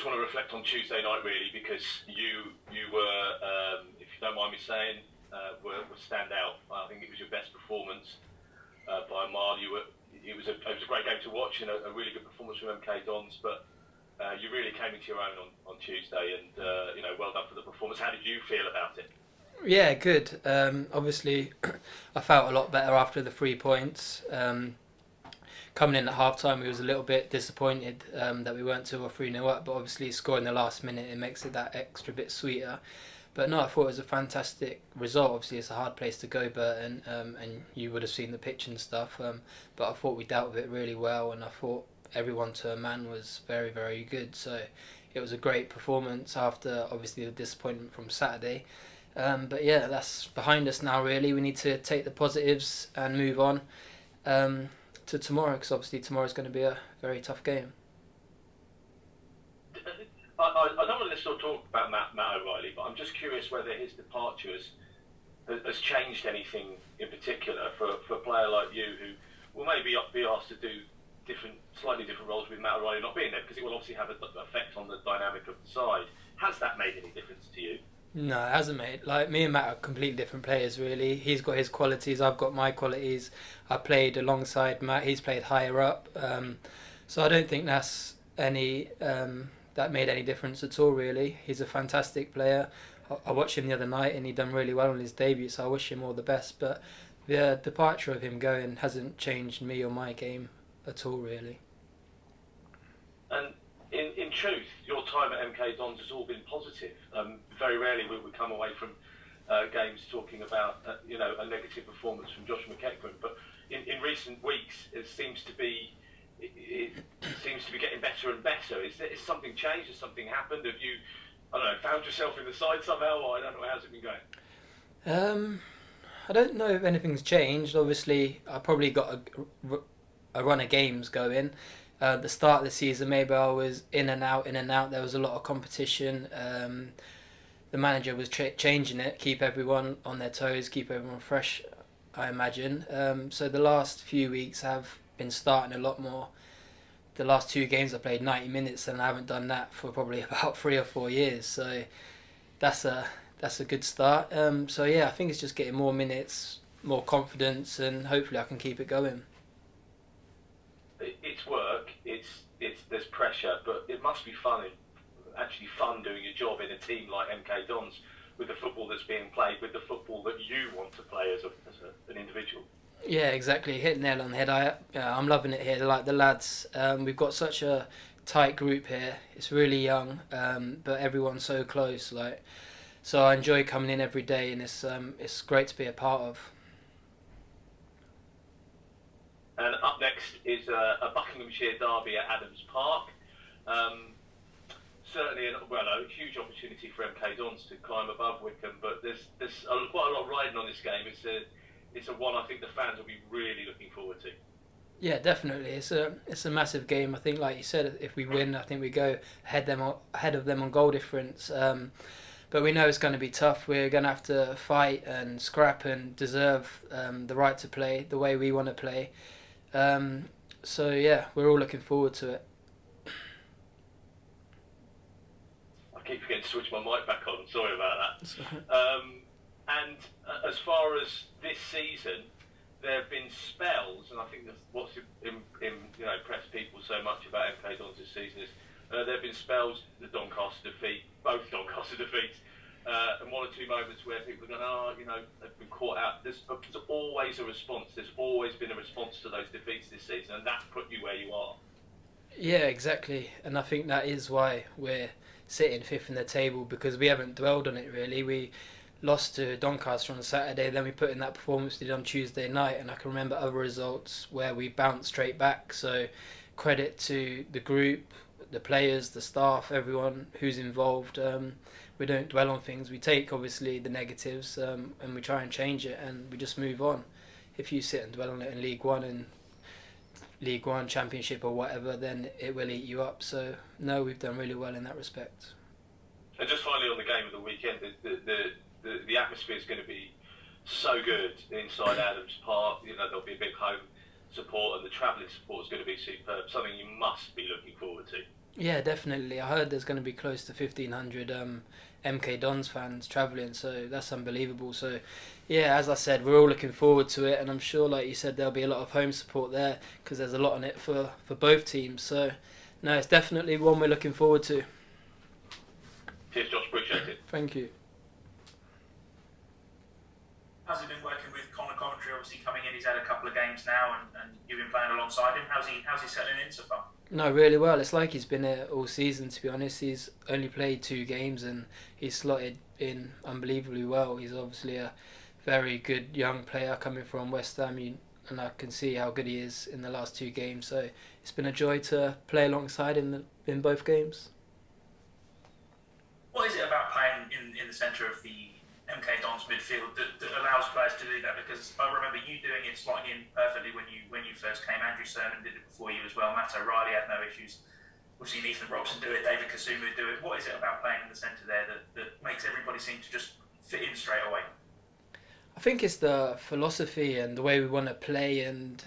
just want to reflect on Tuesday night really, because you were, if you don't mind me saying, were stand out. I think it was your best performance by a mile. It was a great game to watch and a really good performance from MK Dons, but you really came into your own on Tuesday, and well done for the performance. How did you feel about it? Yeah, good. Obviously, I felt a lot better after the 3 points. Coming in at half time, we was a little bit disappointed that we weren't 2 or 3-0 up, but obviously scoring the last minute, it makes it that extra bit sweeter. But no, I thought it was a fantastic result. Obviously, it's a hard place to go, Burton, and you would have seen the pitch and stuff. But I thought we dealt with it really well, and I thought everyone to a man was very, very good. So it was a great performance after obviously the disappointment from Saturday. But yeah, that's behind us now. Really, we need to take the positives and move on to tomorrow, because obviously tomorrow's going to be a very tough game. I don't want to still talk about Matt O'Reilly, but I'm just curious whether his departure has changed anything in particular for a player like you, who will maybe be asked to do slightly different roles with Matt O'Reilly not being there, because it will obviously have an effect on the dynamic of the side. Has that made any difference to you? No, it hasn't, mate. Like, me and Matt are completely different players, really. He's got his qualities, I've got my qualities. I played alongside Matt, he's played higher up. So I don't think that made any difference at all, really. He's a fantastic player. I watched him the other night and he done really well on his debut, so I wish him all the best. But the departure of him going hasn't changed me or my game at all, really. And in truth, your time at MK Dons has all been positive. Very rarely will we come away from games talking about a negative performance from Josh McEachran. But in recent weeks, it seems to be getting better and better. Is something changed? Has something happened? Have you, I don't know, found yourself in the side somehow? Or I don't know, how's it been going? I don't know if anything's changed. Obviously, I probably got a run of games going. The start of the season, maybe I was in and out. There was a lot of competition. The manager was changing it, keep everyone on their toes, keep everyone fresh, I imagine. So the last few weeks have been starting a lot more. The last 2 games I played 90 minutes, and I haven't done that for probably about 3 or 4 years. So that's a good start. So yeah, I think it's just getting more minutes, more confidence, and hopefully I can keep it going. It's work. There's pressure, but it must be fun doing your job in a team like MK Dons, with the football that's being played, with the football that you want to play as an individual. Yeah, exactly. Hit the nail on the head. I'm loving it here. Like the lads, we've got such a tight group here. It's really young, but everyone's so close. So I enjoy coming in every day, and it's great to be a part of. And up next is a Buckinghamshire derby at Adams Park. Certainly, a huge opportunity for MK Dons to climb above Wycombe, but there's quite a lot riding on this game. It's a one I think the fans will be really looking forward to. Yeah, definitely. It's a massive game. I think, like you said, if we win, I think we go ahead of them on goal difference. But we know it's going to be tough. We're going to have to fight and scrap and deserve the right to play the way we want to play. So yeah, we're all looking forward to it. I keep forgetting to switch my mic back on. Sorry about that. And as far as this season, there have been spells, and I think that's what's impressed people so much about MK Dons this season is there have been spells, both Doncaster defeats, and 1 or 2 moments where people are going, they've been caught out. There's always a response. There's always been a response to those defeats this season, and that's put you where you are. Yeah, exactly. And I think that is why we're sitting 5th in the table, because we haven't dwelled on it really. We lost to Doncaster on Saturday, then we put in that performance we did on Tuesday night, and I can remember other results where we bounced straight back. So credit to the group, the players, the staff, everyone who's involved. We don't dwell on things. We take obviously the negatives and we try and change it, and we just move on. If you sit and dwell on it in League One, Championship or whatever, then it will eat you up. So no, we've done really well in that respect. And just finally on the game of the weekend, the atmosphere is going to be so good inside Adams Park. There'll be a big home support, and the travelling support is going to be superb. Something you must be looking forward to. Yeah, definitely. I heard there's going to be close to 1,500 MK Dons fans travelling, so that's unbelievable. So, yeah, as I said, we're all looking forward to it, and I'm sure, like you said, there'll be a lot of home support there because there's a lot on it for both teams. So, no, it's definitely one we're looking forward to. Cheers, Josh. Appreciate it. Thank you. How's it been working with Connor Coventry? Obviously coming in, he's had a couple of games now, and you've been playing alongside him. How's he settling in so far? No, really well. It's like he's been here all season, to be honest. He's only played 2 games and he's slotted in unbelievably well. He's obviously a very good young player coming from West Ham, and I can see how good he is in the last 2 games. So it's been a joy to play alongside him in both games. What is it about playing in the centre of the MK Dons midfield that allows players to do that? Because I remember you doing it, slotting in perfectly when you first came. Andrew Sermon did it before you as well. Matt O'Reilly had no issues. We've seen Ethan Robson do it, David Kasumu do it. What is it about playing in the centre there that makes everybody seem to just fit in straight away? I think it's the philosophy and the way we want to play, and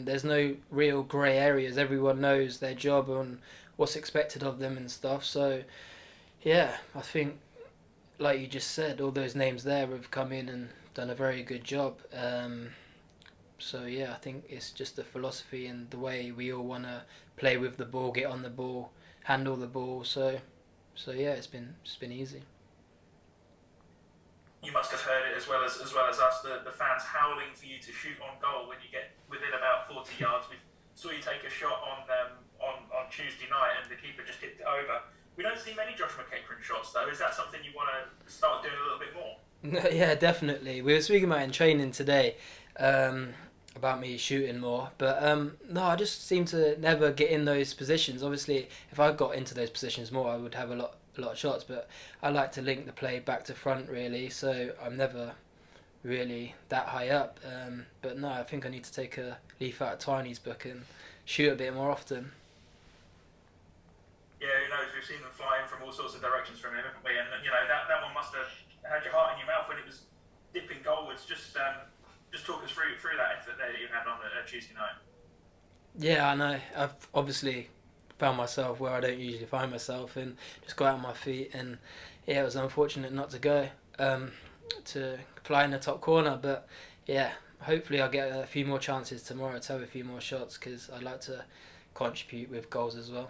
there's no real grey areas. Everyone knows their job and what's expected of them and stuff. So, yeah, I think, like you just said, all those names there have come in and done a very good job. So yeah, I think it's just the philosophy and the way we all want to play with the ball, get on the ball, handle the ball. So yeah, it's been easy. You must have heard it as well as us, the fans howling for you to shoot on goal when you get within about 40 yards. We saw you take a shot on Tuesday night and the keeper just tipped it over. We don't see many Josh McEachran shots though. Is that something you want to start doing a little bit more? Yeah, definitely. We were speaking about it in training today, about me shooting more. But no, I just seem to never get in those positions. Obviously, if I got into those positions more, I would have a lot of shots. But I like to link the play back to front, really. So I'm never really that high up. But no, I think I need to take a leaf out of Tiny's book and shoot a bit more often. Yeah, who knows? We've seen them flying from all sorts of directions from him, haven't we? And that one must have had your heart in your mouth when it was dipping goalwards. Just talk us through that effort there that you had on a Tuesday night. Yeah, I know. I've obviously found myself where I don't usually find myself and just got out on my feet. And yeah, it was unfortunate not to go to fly in the top corner. But yeah, hopefully I'll get a few more chances tomorrow to have a few more shots because I'd like to contribute with goals as well.